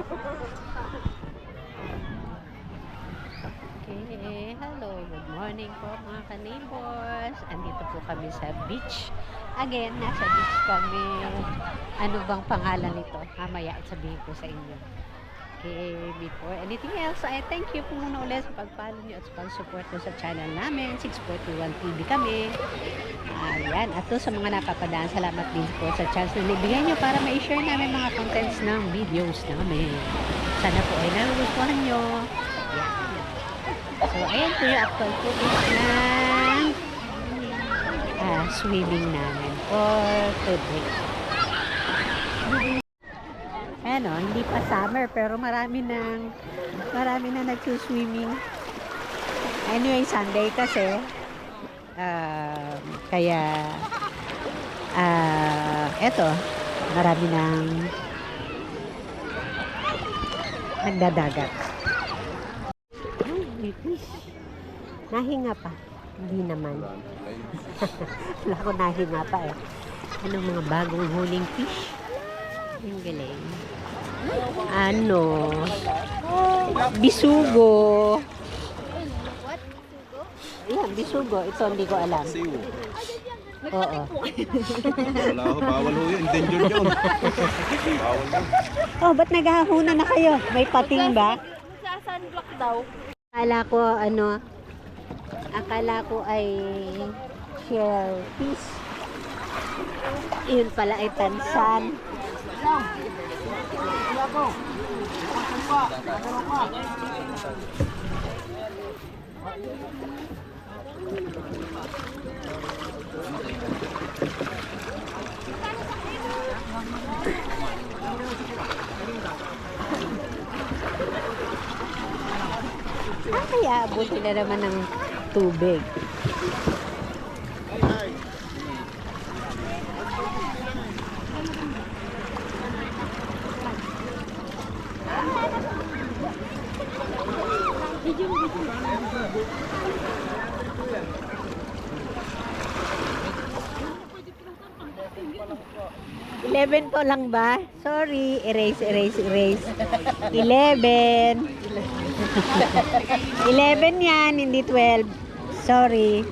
Okay, hello, good morning po mga ka-neighbors. Andito po kami sa beach. Again, nasa beach kami. Ano bang pangalan nito? Mamaya sabihin ko sa inyo. Okay, before anything else, I thank you po muna ulit sa pag-follow nyo at sa pag-support nyo sa channel namin. 641 TV kami. Ayan, at to sa mga napapadaan, salamat din po sa chance na nibigyan nyo para ma-share namin mga contents ng videos namin. Sana po ay nagugustuhan nyo. So, ayan po yung actual footage ng swimming namin for today. Ayan o, hindi pa summer pero marami na nagsuswimming. Anyway, Sunday kasi kaya eto, marami nang nagdadagat. Nahinga pa. Hindi naman. Wala ko nahinga pa eh. Anong mga bagong huling fish? Ang galing. Ano? Bisugo. What? Ayan, bisugo. Ito hindi ko alam. Oo. Wala ho, bawal ho yun. Endangered yun. Bawal yun. Oh, ba't naghahuna na kayo? May pating ba? Magsa-sunblock daw. Akala ko ay shellfish. Yun pala ay tansan. Kaya abuti na naman ng tubig. Eleven po lang ba? Sorry, erase. 11. 11 yan, hindi 12. Sorry.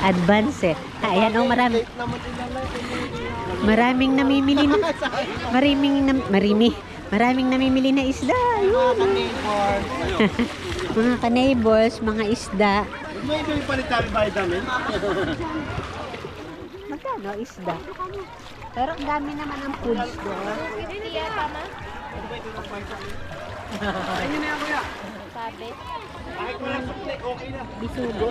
Advance eh. Ayan o, maraming namimili na. Maraming namimili na isda. Ayun. Mga ka-neighbors, mga isda. May ito yung palitan vitamin. Magkano isda? Pero ang dami naman ang foods doon. Iya, tama? Sabi. Bisugo.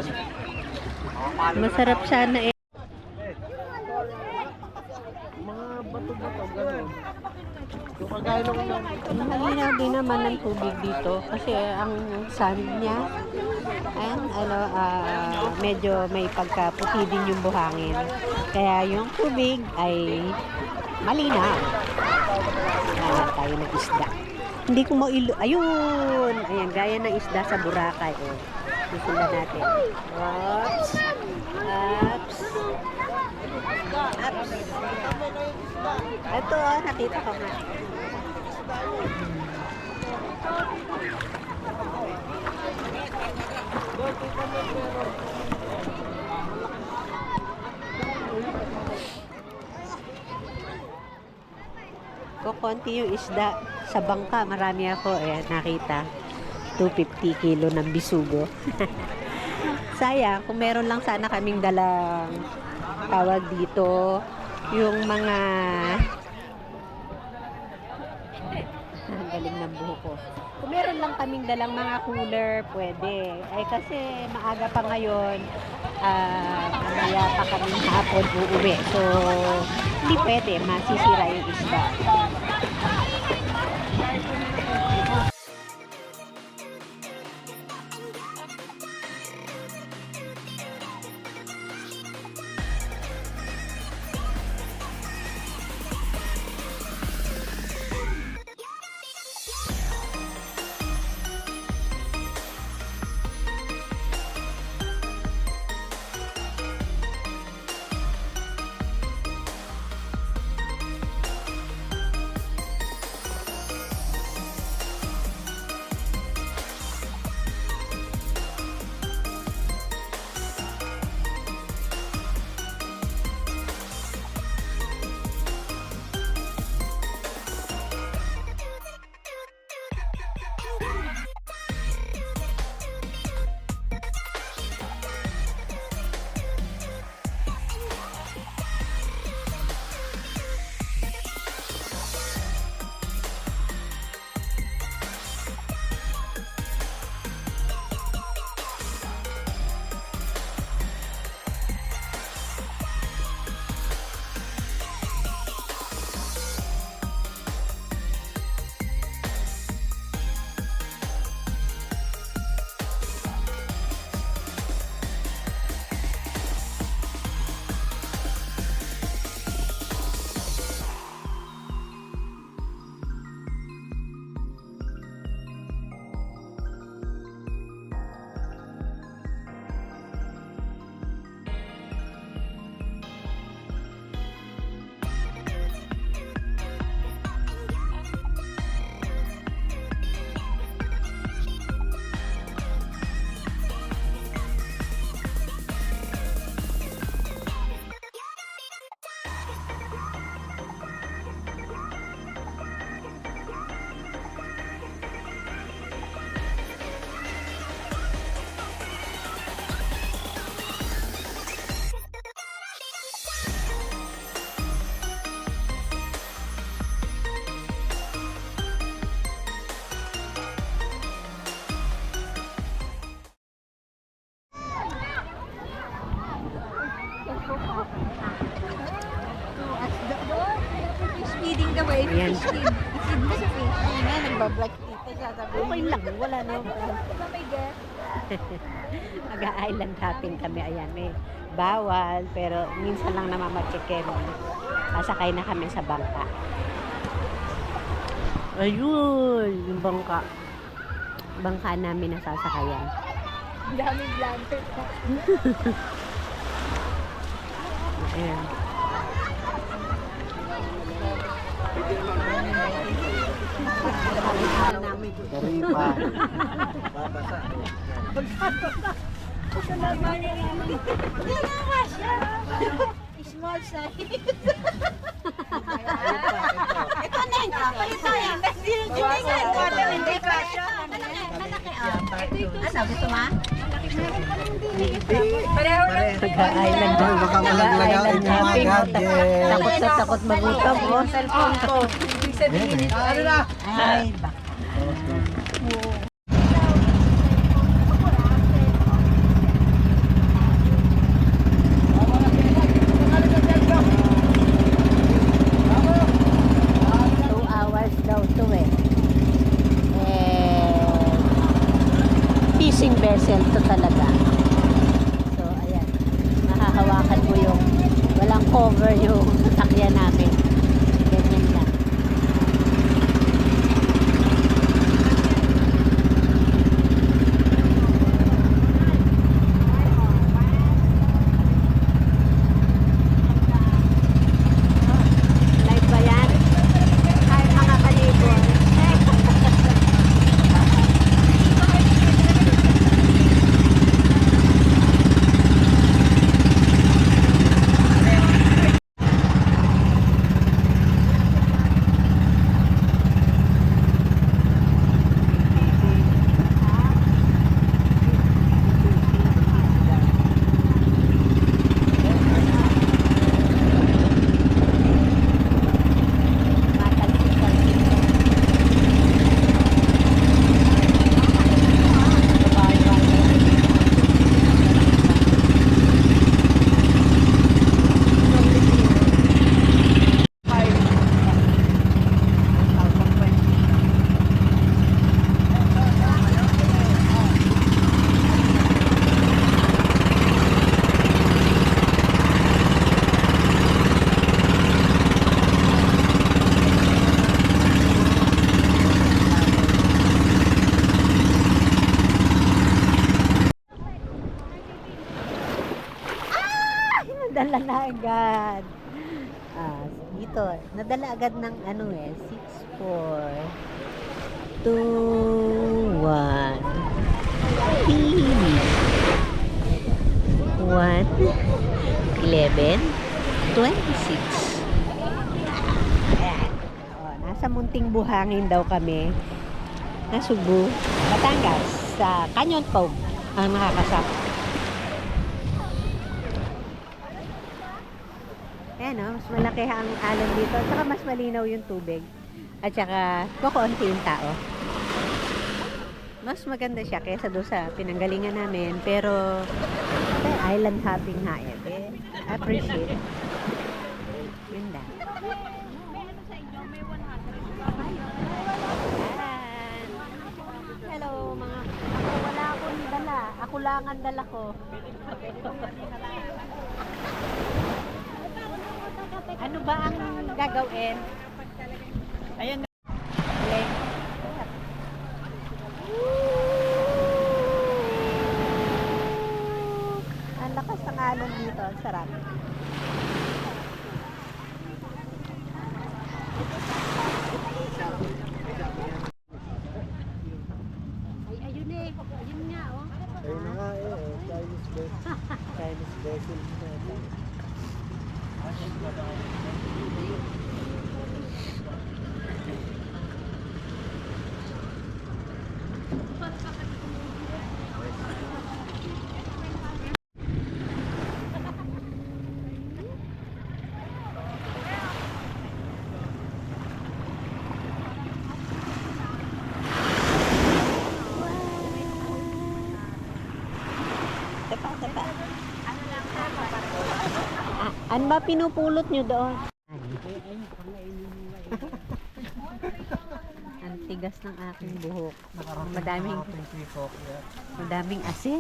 Masarap sana eh. Mga bato-bato, gano'n. Yung kagaya nung Malinaw din naman ang tubig dito kasi ang sand niya medyo may pagkaputi din yung buhangin. Kaya yung tubig ay malinaw. Tayo ng isda. Hindi ko ayun! Ayan, gaya ng isda sa Boracay. Oh. Susundan natin. Oops! Oops! Oops! Ito, nakita ko nga. Kukunti yung isda sa bangka. Marami ako nakita. 250 kilo ng bisugo. Sayang, kung meron lang sana kaming dalang tawag dito, yung mga ang galing ng buho ko. Kung meron lang kaming dalang mga cooler, pwede. Ay kasi maaga pa ngayon, mamaya pa kaming hapon uuwi. So, hindi pwede, masisira yung isda. Ayan. Nga, nagbablog tita. Sasabi, okay lang. Wala na. Mag-island hopping kami. Ayan, may bawal. Pero minsan lang naman mag-kemi. Sasakay na kami sa bangka. Ayun, yung bangka. Bangka namin na sasakayan. Daming blanket. Ayan. Karipa. Babasa. Small size. Ito na yun. Palit tayo. Hindi kasha. Ano, gusto mo? Pareho lang. Mag-island daw. Baka malaglaga Mag-island ito hopping. agad. Takot na takot magutom. Oh. Cellphone ko. Ibig sabihin ito. Ano na? Ay, baka. Fishing vessel to talaga. So, ayan. Mahahawakan mo yung walang cover yung sasakyan namin. Ganyan lang. Live ba yan? Hi mga kalibor. Nadala na agad. Dito, nadala agad ng ano 6, 4, 2, 1. 1, 11, 26. Ayan. Nasa Munting Buhangin daw kami. Na Subo, Batangas. Sa Canyon Cove ang nakakasama. Ayan o, mas malaki ang alon dito. At saka mas malinaw yung tubig. At saka, kukunti yung tao. Mas maganda siya kaysa doon sa pinanggalingan namin. Pero, island hopping nga eh. Appreciate. Ganda. Hello mga, ako wala akong dala. Ako lang ang dala ko. Ano ba ang gagawin? Ayun. Ang lakas ng alon dito. Ang sarap. Ay, ayun eh. Ayun nga, oh. Ayun na nga Chinese vessel. Chinese vessel. Ano ba pinupulot nyo doon? Ang tigas ng aking buhok. Madaming asin.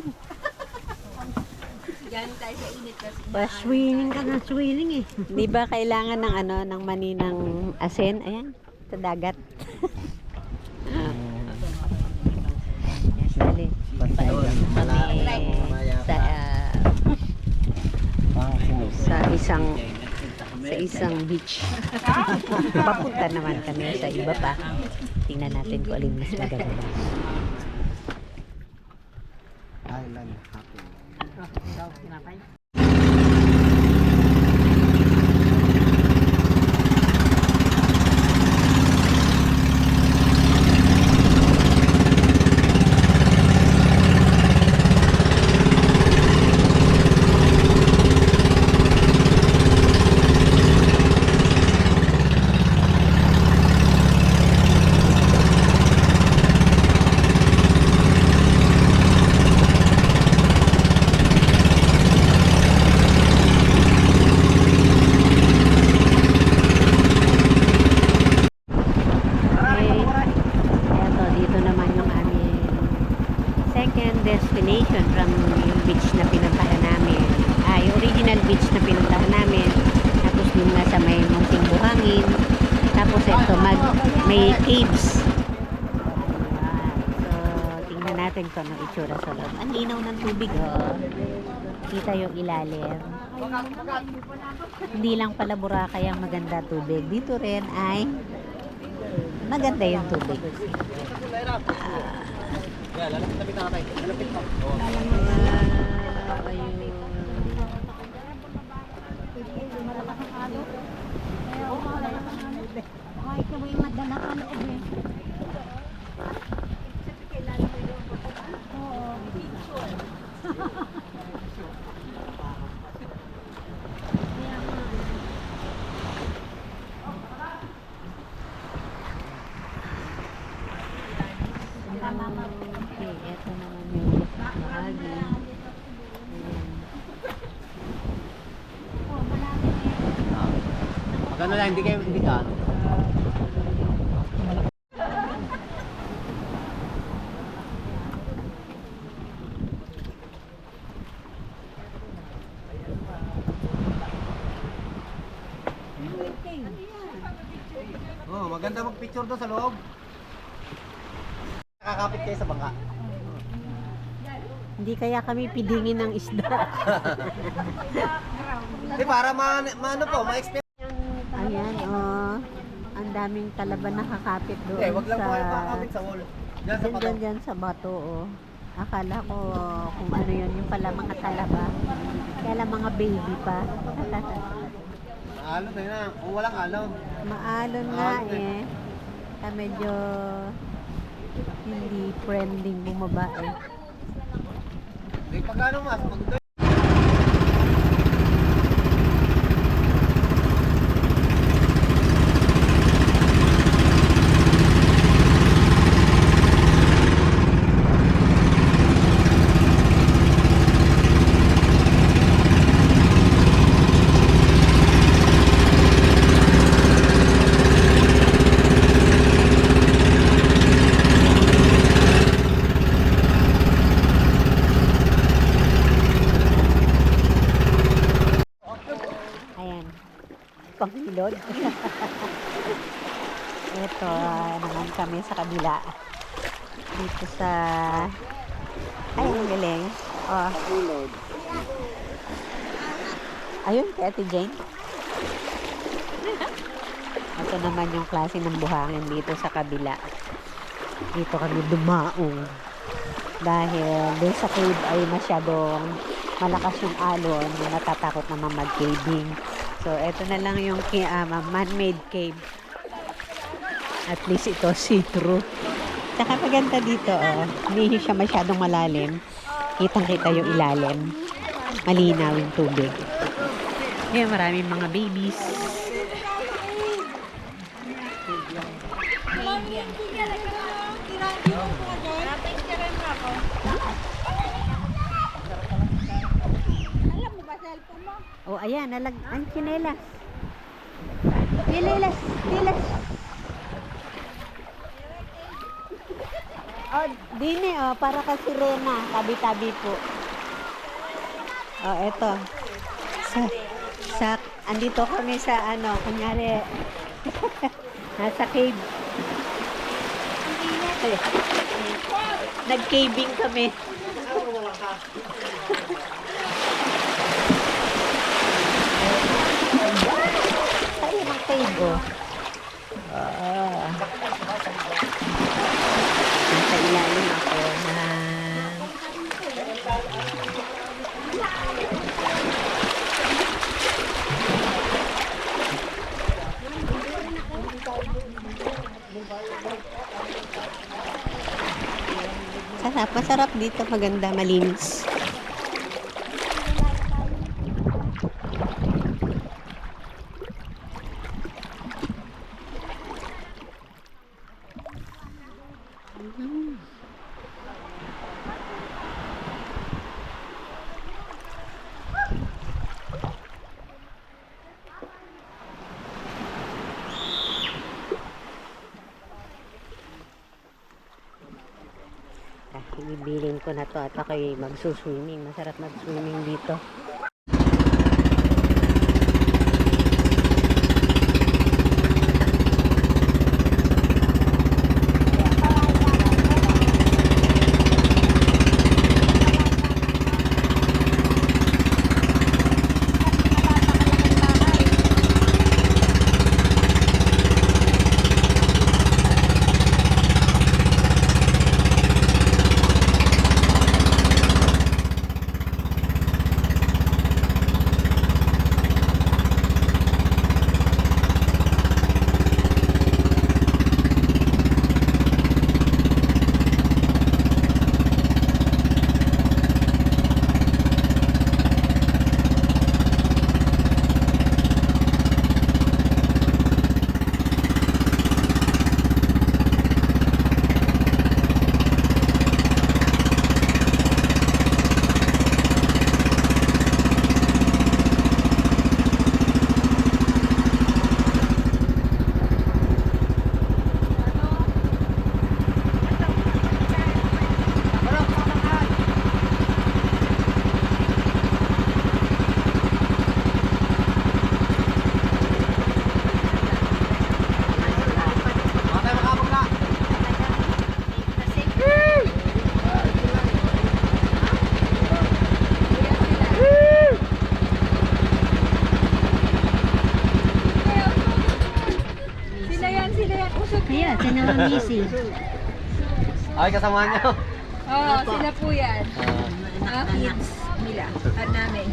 Galing tayo sa init kasi. Pa-swimming ka na, swimming eh. Di ba kailangan ng ng maninang asin? Ayan, sa dagat. Dali. Sa isang beach. Papunta naman kami sa iba pa. Tingnan natin kung alin mas maganda. Island hopping. Eto, dito naman yung aming second destination from yung beach na pinuntahan namin. Yung original beach na pinuntahan namin. Tapos dun nga sa may munting buhangin. Tapos eto, may caves. So, tingnan natin kung anong itsura sa loob. Ang linaw ng tubig, oh. Kita yung ilalim. Hindi lang pala Boracay ang maganda tubig. Dito rin ay maganda yung tubig. Ayun. Kahit na may madala ka na ube. Okay, eto naman yung bahagi. Ayan. Magkano lang, hindi ka. Oh, maganda mag-picture doon sa loob. Nakakapit kayo sa bangka. Hindi kaya kami pidingin ng isda. Hindi, para maano po, ma-experience. Ayan, oh. Ang daming talaban nakakapit doon Hindi, wag lang sa... po kayo makakapit sa wall. Diyan sa pato. Dyan sa bato, oh. Akala ko kung ano yun, yung pala mga talaba. Kaya lang mga baby pa. Alon na yun. Kung walang alon. Maalon nga eh. Kaya medyo hindi friendly bumaba eh. Hindi, pagkano mas? Ayan. Panghilod. Ito naman kami sa kabila. Dito sa... Ay, ang galing. Oh. Ayun, kay Ate Jane. Ito naman yung klase ng buhangin dito sa kabila. Dito kami dumaong. Dahil doon sa cave ay masyadong malakas yung alon. Natatakot naman mag-caving. So, ito na lang yung man-made cave. At least ito see-through. Tsaka maganda dito, oh. Hindi siya masyadong malalim. Kitang-kita yung ilalim. Malinaw yung tubig. Ayan, maraming mga babies. Oh, ayan, ang chinelas. Chinelas. Oh, dini oh, para ka sirena. Tabi-tabi po. Oh, eto. Andito kami sa ano, kunyari, nasa cave. Nag-caving kami. Ayun ang cave, oh. Nasa ilalim ako na masarap dito, maganda, malinis. Ibibilin ko na to at ako'y magsuswimming. Masarap mag-swimming dito. Kaya, sinamamisi. Ay, kasama niyo. Oo, sila po yan. Mga kids nila. At namin.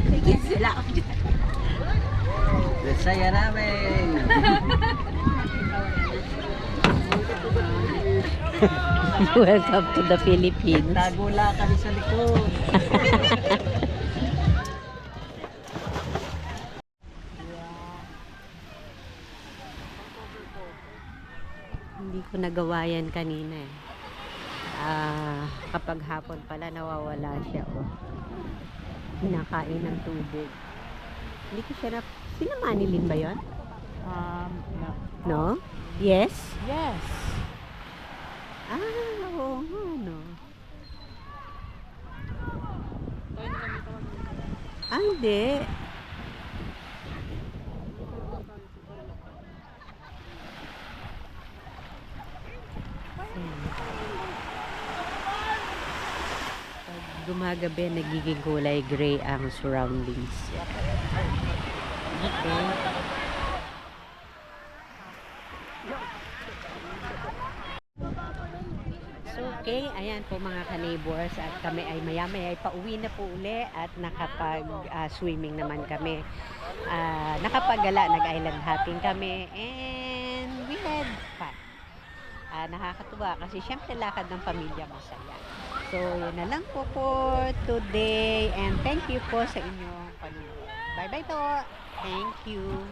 May kids sila. Saya namin. Welcome to the Philippines. Tagula kami sa likod. Hindi ko nagawa yan kanina eh. Kapag hapon pala nawawala siya oh. Hinakain ng tubig. Hindi ko siya sinamanilin ba yun? No. No? Yes? Yes. Oo nga no. Hindi. Gumagabi, nagiging kulay gray ang surroundings. Okay. So, okay. Ayan po mga ka-neighbors. At kami ay maya-maya ay pauwi na po uli at nakapag-swimming naman kami. Nakapagala, nag-island hopping kami. And we had fun. Nakakatuwa kasi syempre lakad ng pamilya masaya. So, yun na lang po for today and thank you po sa inyong panunod. Bye-bye po! Thank you!